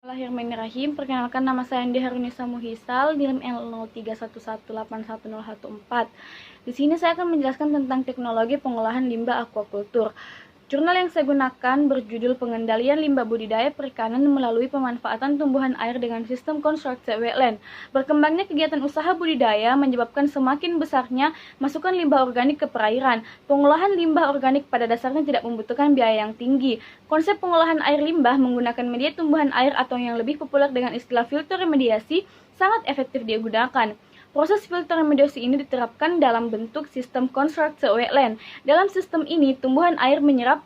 Bismillahirrahmanirrahim. Perkenalkan, nama saya Andi Harunisa Muhisal, NIM L0311818114. Di sini saya akan menjelaskan tentang teknologi pengolahan limbah aquaculture. Jurnal yang saya gunakan berjudul Pengendalian Limbah Budidaya Perikanan Melalui Pemanfaatan Tumbuhan Air dengan Sistem Konstruksi Wetland. Berkembangnya kegiatan usaha budidaya menyebabkan semakin besarnya masukan limbah organik ke perairan. Pengolahan limbah organik pada dasarnya tidak membutuhkan biaya yang tinggi. Konsep pengolahan air limbah menggunakan media tumbuhan air atau yang lebih populer dengan istilah filter remediasi sangat efektif digunakan. Proses filter remediasi ini diterapkan dalam bentuk sistem konstruksi wetland. Dalam sistem ini, tumbuhan air menyerap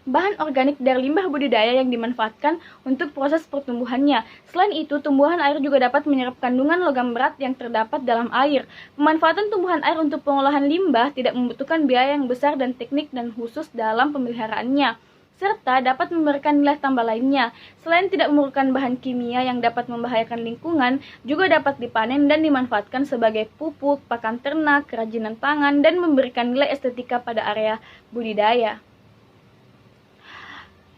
bahan organik dari limbah budidaya yang dimanfaatkan untuk proses pertumbuhannya. Selain itu, tumbuhan air juga dapat menyerap kandungan logam berat yang terdapat dalam air. Pemanfaatan tumbuhan air untuk pengolahan limbah tidak membutuhkan biaya yang besar dan teknik dan khusus dalam pemeliharaannya, serta dapat memberikan nilai tambah lainnya. Selain tidak memerlukan bahan kimia yang dapat membahayakan lingkungan, juga dapat dipanen dan dimanfaatkan sebagai pupuk, pakan ternak, kerajinan tangan, dan memberikan nilai estetika pada area budidaya.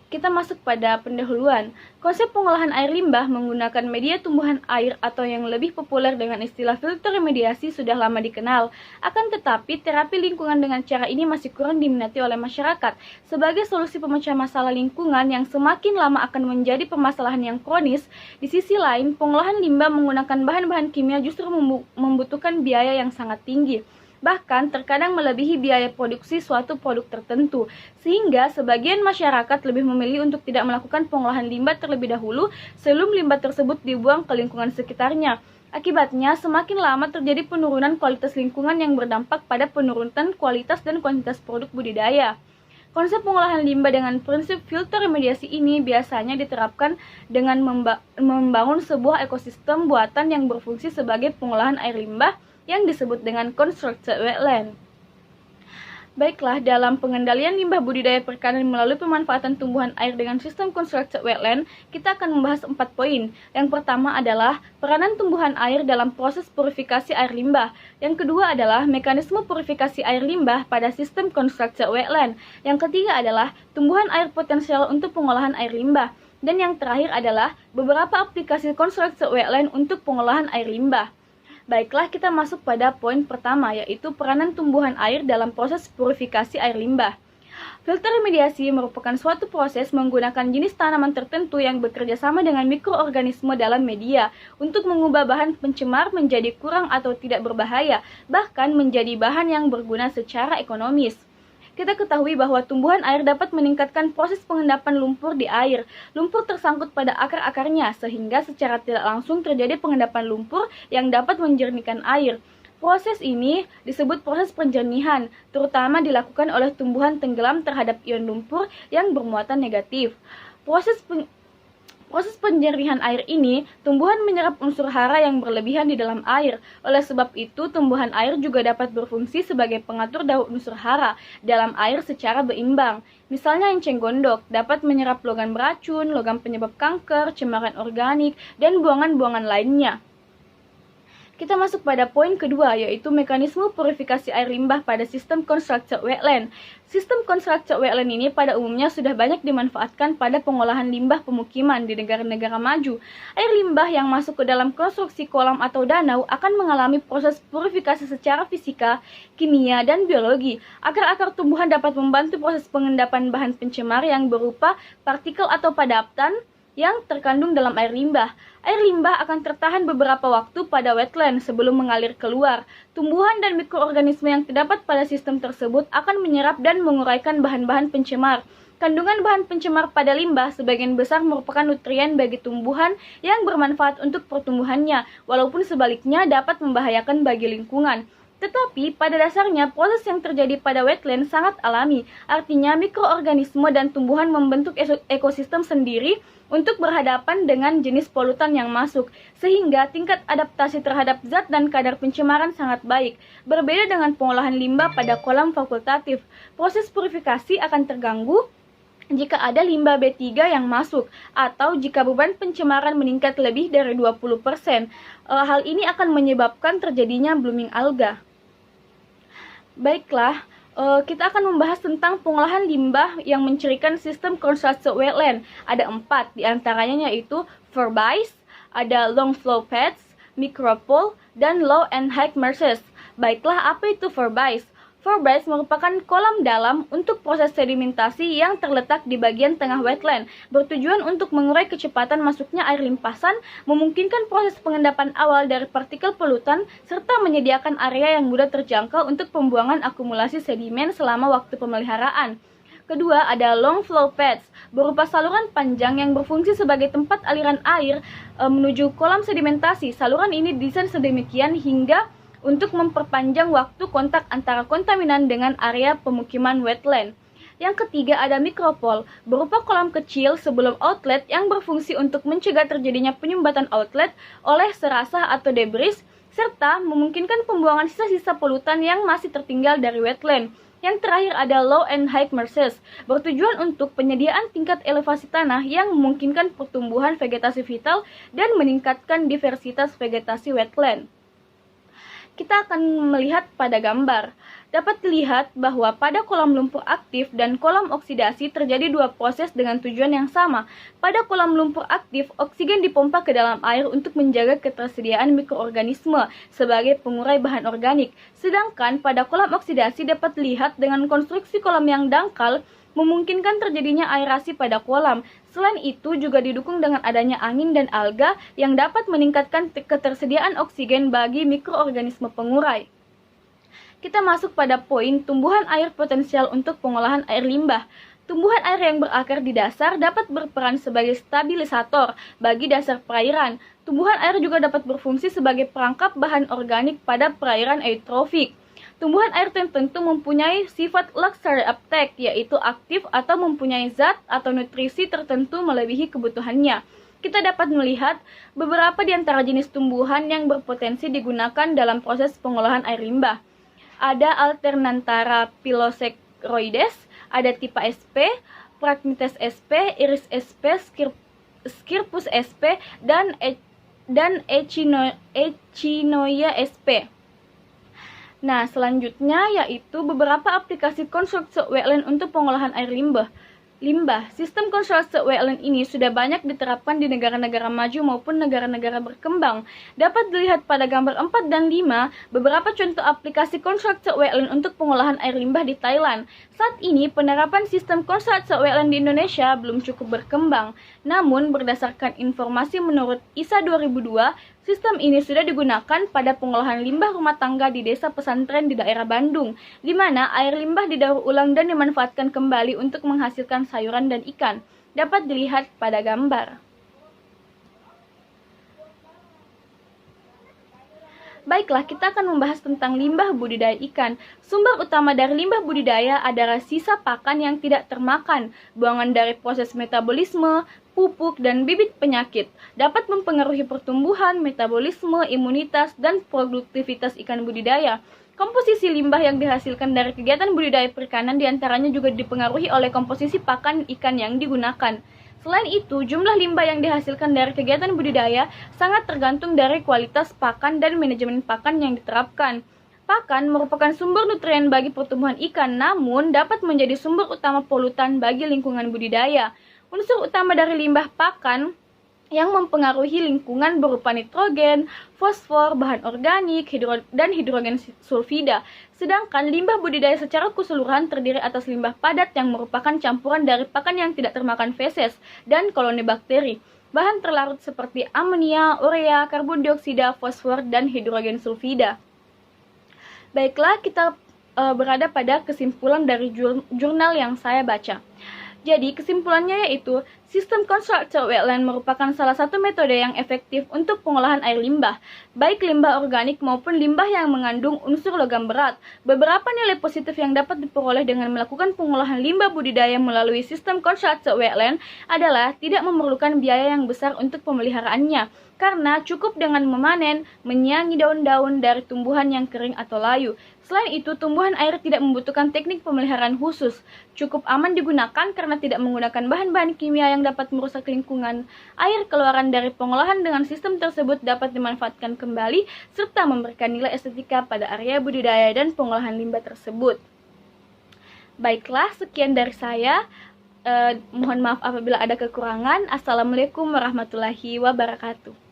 Kita masuk pada pendahuluan. Konsep pengolahan air limbah menggunakan media tumbuhan air atau yang lebih populer dengan istilah filter remediasi sudah lama dikenal. Akan tetapi, terapi lingkungan dengan cara ini masih kurang diminati oleh masyarakat. Sebagai solusi pemecah masalah lingkungan yang semakin lama akan menjadi permasalahan yang kronis, di sisi lain, pengolahan limbah menggunakan bahan-bahan kimia justru membutuhkan biaya yang sangat tinggi. Bahkan terkadang melebihi biaya produksi suatu produk tertentu, sehingga sebagian masyarakat lebih memilih untuk tidak melakukan pengolahan limbah terlebih dahulu sebelum limbah tersebut dibuang ke lingkungan sekitarnya. Akibatnya, semakin lama terjadi penurunan kualitas lingkungan yang berdampak pada penurunan kualitas dan kuantitas produk budidaya. Konsep pengolahan limbah dengan prinsip filter remediasi ini biasanya diterapkan dengan membangun sebuah ekosistem buatan yang berfungsi sebagai pengolahan air limbah yang disebut dengan konstruksi wetland. Baiklah, dalam pengendalian limbah budidaya perikanan melalui pemanfaatan tumbuhan air dengan sistem konstruksi wetland, kita akan membahas 4 poin. Yang pertama adalah peranan tumbuhan air dalam proses purifikasi air limbah. Yang kedua adalah mekanisme purifikasi air limbah pada sistem konstruksi wetland. Yang ketiga adalah tumbuhan air potensial untuk pengolahan air limbah. Dan yang terakhir adalah beberapa aplikasi konstruksi wetland untuk pengolahan air limbah. Baiklah, kita masuk pada poin pertama, yaitu peranan tumbuhan air dalam proses purifikasi air limbah. Filter remediasi merupakan suatu proses menggunakan jenis tanaman tertentu yang bekerja sama dengan mikroorganisme dalam media untuk mengubah bahan pencemar menjadi kurang atau tidak berbahaya, bahkan menjadi bahan yang berguna secara ekonomis. Kita ketahui bahwa tumbuhan air dapat meningkatkan proses pengendapan lumpur di air. Lumpur tersangkut pada akar-akarnya, sehingga secara tidak langsung terjadi pengendapan lumpur yang dapat menjernihkan air. Proses ini disebut proses penjernihan, terutama dilakukan oleh tumbuhan tenggelam terhadap ion lumpur yang bermuatan negatif. Proses penjernihan air ini, tumbuhan menyerap unsur hara yang berlebihan di dalam air. Oleh sebab itu, tumbuhan air juga dapat berfungsi sebagai pengatur daur unsur hara dalam air secara berimbang. Misalnya enceng gondok dapat menyerap logam beracun, logam penyebab kanker, cemaran organik, dan buangan-buangan lainnya. Kita masuk pada poin kedua, yaitu mekanisme purifikasi air limbah pada sistem konstruksi wetland. Sistem konstruksi wetland ini pada umumnya sudah banyak dimanfaatkan pada pengolahan limbah pemukiman di negara-negara maju. Air limbah yang masuk ke dalam konstruksi kolam atau danau akan mengalami proses purifikasi secara fisika, kimia, dan biologi. Akar-akar tumbuhan dapat membantu proses pengendapan bahan pencemar yang berupa partikel atau padatan yang terkandung dalam air limbah. Air limbah akan tertahan beberapa waktu pada wetland sebelum mengalir keluar. Tumbuhan dan mikroorganisme yang terdapat pada sistem tersebut akan menyerap dan menguraikan bahan-bahan pencemar. Kandungan bahan pencemar pada limbah sebagian besar merupakan nutrien bagi tumbuhan yang bermanfaat untuk pertumbuhannya, walaupun sebaliknya dapat membahayakan bagi lingkungan. Tetapi pada dasarnya proses yang terjadi pada wetland sangat alami, artinya mikroorganisme dan tumbuhan membentuk ekosistem sendiri untuk berhadapan dengan jenis polutan yang masuk, sehingga tingkat adaptasi terhadap zat dan kadar pencemaran sangat baik. Berbeda dengan pengolahan limbah pada kolam fakultatif, proses purifikasi akan terganggu jika ada limbah B3 yang masuk, atau jika beban pencemaran meningkat lebih dari 20%. Hal ini akan menyebabkan terjadinya blooming alga. Baiklah, Kita akan membahas tentang pengolahan limbah yang mencirikan sistem constructed wetland. Ada 4, diantaranya yaitu Forbise, ada long flow pads, micropole, dan low and high marshes. Baiklah, apa itu Forbise? Forbise merupakan kolam dalam untuk proses sedimentasi yang terletak di bagian tengah wetland, bertujuan untuk mengurai kecepatan masuknya air limpasan, memungkinkan proses pengendapan awal dari partikel polutan, serta menyediakan area yang mudah terjangkau untuk pembuangan akumulasi sedimen selama waktu pemeliharaan. Kedua, ada long flow pads, berupa saluran panjang yang berfungsi sebagai tempat aliran air menuju kolam sedimentasi. Saluran ini didesain sedemikian hingga untuk memperpanjang waktu kontak antara kontaminan dengan area pemukiman wetland. Yang ketiga ada micropole, berupa kolam kecil sebelum outlet yang berfungsi untuk mencegah terjadinya penyumbatan outlet oleh serasah atau debris, serta memungkinkan pembuangan sisa-sisa polutan yang masih tertinggal dari wetland. Yang terakhir ada low and high marshes, bertujuan untuk penyediaan tingkat elevasi tanah yang memungkinkan pertumbuhan vegetasi vital dan meningkatkan diversitas vegetasi wetland. Kita akan melihat pada gambar. Dapat dilihat bahwa pada kolam lumpur aktif dan kolam oksidasi terjadi 2 proses dengan tujuan yang sama. Pada kolam lumpur aktif, oksigen dipompa ke dalam air untuk menjaga ketersediaan mikroorganisme sebagai pengurai bahan organik. Sedangkan pada kolam oksidasi dapat dilihat dengan konstruksi kolam yang dangkal memungkinkan terjadinya aerasi pada kolam. Selain itu juga didukung dengan adanya angin dan alga yang dapat meningkatkan ketersediaan oksigen bagi mikroorganisme pengurai. Kita masuk pada poin tumbuhan air potensial untuk pengolahan air limbah. Tumbuhan air yang berakar di dasar dapat berperan sebagai stabilisator bagi dasar perairan. Tumbuhan air juga dapat berfungsi sebagai perangkap bahan organik pada perairan eutrofik. Tumbuhan air tertentu mempunyai sifat luxury uptake, yaitu aktif atau mempunyai zat atau nutrisi tertentu melebihi kebutuhannya. Kita dapat melihat beberapa di antara jenis tumbuhan yang berpotensi digunakan dalam proses pengolahan air limbah. Ada Alternanthera pilosequoides, ada Typha sp, Phragmites sp, Iris sp, Scirpus sp, dan Echinoia sp. Nah, selanjutnya yaitu beberapa aplikasi constructed wetland untuk pengolahan air limbah. Sistem constructed wetland ini sudah banyak diterapkan di negara-negara maju maupun negara-negara berkembang. Dapat dilihat pada gambar 4 dan 5 beberapa contoh aplikasi constructed wetland untuk pengolahan air limbah di Thailand. Saat ini penerapan sistem constructed wetland di Indonesia belum cukup berkembang. Namun berdasarkan informasi menurut ISA 2002, sistem ini sudah digunakan pada pengolahan limbah rumah tangga di desa pesantren di daerah Bandung, di mana air limbah didaur ulang dan dimanfaatkan kembali untuk menghasilkan sayuran dan ikan. Dapat dilihat pada gambar. Baiklah, kita akan membahas tentang limbah budidaya ikan. Sumber utama dari limbah budidaya adalah sisa pakan yang tidak termakan, buangan dari proses metabolisme, pupuk, dan bibit penyakit. Dapat mempengaruhi pertumbuhan, metabolisme, imunitas, dan produktivitas ikan budidaya. Komposisi limbah yang dihasilkan dari kegiatan budidaya perikanan diantaranya juga dipengaruhi oleh komposisi pakan ikan yang digunakan. Selain itu, jumlah limbah yang dihasilkan dari kegiatan budidaya sangat tergantung dari kualitas pakan dan manajemen pakan yang diterapkan. Pakan merupakan sumber nutrien bagi pertumbuhan ikan, namun dapat menjadi sumber utama polutan bagi lingkungan budidaya. Unsur utama dari limbah pakan yang mempengaruhi lingkungan berupa nitrogen, fosfor, bahan organik, dan hidrogen sulfida. Sedangkan limbah budidaya secara keseluruhan terdiri atas limbah padat yang merupakan campuran dari pakan yang tidak termakan feses dan koloni bakteri. Bahan terlarut seperti amonia, urea, karbon dioksida, fosfor, dan hidrogen sulfida. Baiklah, kita berada pada kesimpulan dari jurnal yang saya baca. Jadi, kesimpulannya yaitu, sistem constructed wetland merupakan salah satu metode yang efektif untuk pengolahan air limbah, baik limbah organik maupun limbah yang mengandung unsur logam berat. Beberapa nilai positif yang dapat diperoleh dengan melakukan pengolahan limbah budidaya melalui sistem constructed wetland adalah tidak memerlukan biaya yang besar untuk pemeliharaannya, karena cukup dengan memanen, menyiangi daun-daun dari tumbuhan yang kering atau layu. Selain itu, tumbuhan air tidak membutuhkan teknik pemeliharaan khusus, cukup aman digunakan karena tidak menggunakan bahan-bahan kimia yang dapat merusak lingkungan. Air keluaran dari pengolahan dengan sistem tersebut dapat dimanfaatkan kembali, serta memberikan nilai estetika pada area budidaya dan pengolahan limbah tersebut. Baiklah, sekian dari saya. Mohon maaf apabila ada kekurangan. Assalamualaikum warahmatullahi wabarakatuh.